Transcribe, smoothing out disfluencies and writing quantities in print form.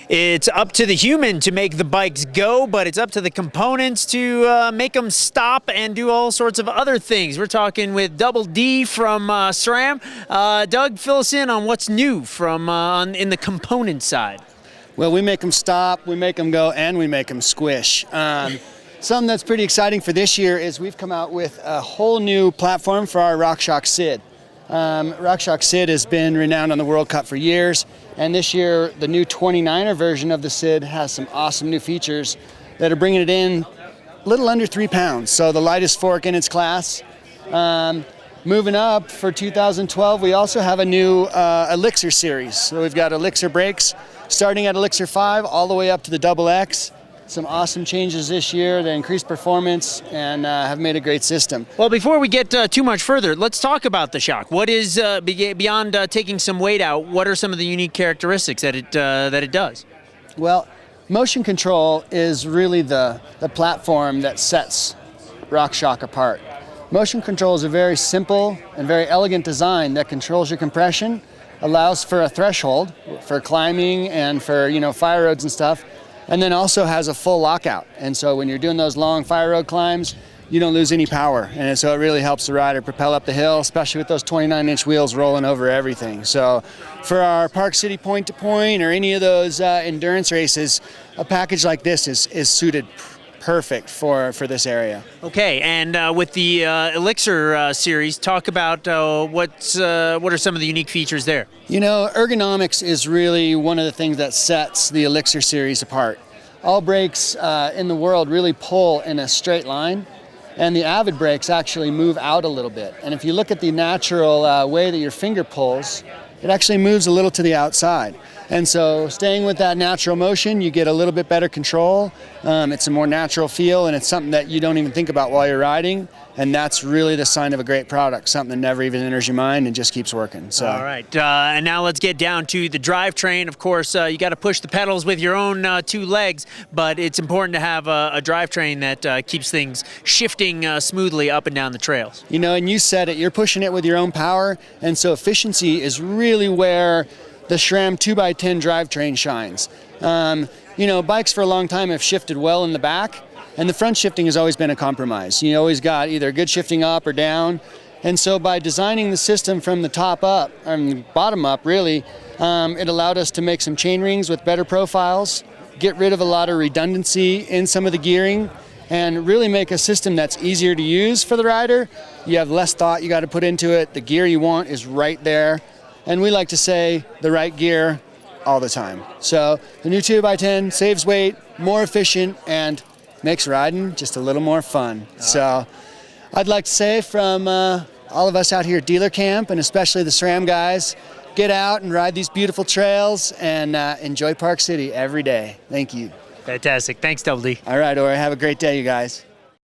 It's up to the human to make the bikes go, but it's up to the components to make them stop and do all sorts of other things. We're talking with Double D from SRAM. Doug, fill us in on what's new from in the component side. Well, we make them stop, we make them go, and we make them squish. Something that's pretty exciting for this year is we've come out with a whole new platform for our RockShox SID. RockShox SID has been renowned on the World Cup for years, and this year the new 29er version of the SID has some awesome new features that are bringing it in a little under 3 pounds, so the lightest fork in its class. Moving up for 2012, we also have a new Elixir series. So we've got Elixir brakes starting at Elixir 5 all the way up to the XX. Some awesome changes this year that increase performance and have made a great system. Well, before we get too much further, let's talk about the shock. What is, beyond taking some weight out, what are some of the unique characteristics that it does? Well, motion control is really the platform that sets RockShox apart. Motion control is a very simple and very elegant design that controls your compression, allows for a threshold for climbing and for fire roads and stuff, and then also has a full lockout. And so when you're doing those long fire road climbs, you don't lose any power. And so it really helps the rider propel up the hill, especially with those 29-inch wheels rolling over everything. So for our Park City point-to-point or any of those endurance races, a package like this is suited perfect for this area. Okay, and with the Elixir series, talk about what are some of the unique features there? Ergonomics is really one of the things that sets the Elixir series apart. All brakes in the world really pull in a straight line, and the Avid brakes actually move out a little bit. And if you look at the natural way that your finger pulls, it actually moves a little to the outside. And so staying with that natural motion, you get a little bit better control. It's a more natural feel, and it's something that you don't even think about while you're riding. And that's really the sign of a great product, something that never even enters your mind and just keeps working. So. All right, and now let's get down to the drivetrain. Of course, you got to push the pedals with your own 2 legs, but it's important to have a drivetrain that keeps things shifting smoothly up and down the trails. And you said it, you're pushing it with your own power, and so efficiency is really where the SRAM 2x10 drivetrain shines. Bikes for a long time have shifted well in the back, and the front shifting has always been a compromise. You always got either good shifting up or down, and so by designing the system from the top up, bottom up really, it allowed us to make some chain rings with better profiles, get rid of a lot of redundancy in some of the gearing, and really make a system that's easier to use for the rider. You have less thought you got to put into it. The gear you want is right there. And we like to say the right gear all the time. So the new 2x10 saves weight, more efficient, and makes riding just a little more fun. So I'd like to say from all of us out here at DealerCamp, and especially the SRAM guys, get out and ride these beautiful trails and enjoy Park City every day. Thank you. Fantastic. Thanks, Double D. All right, Ori. Have a great day, you guys.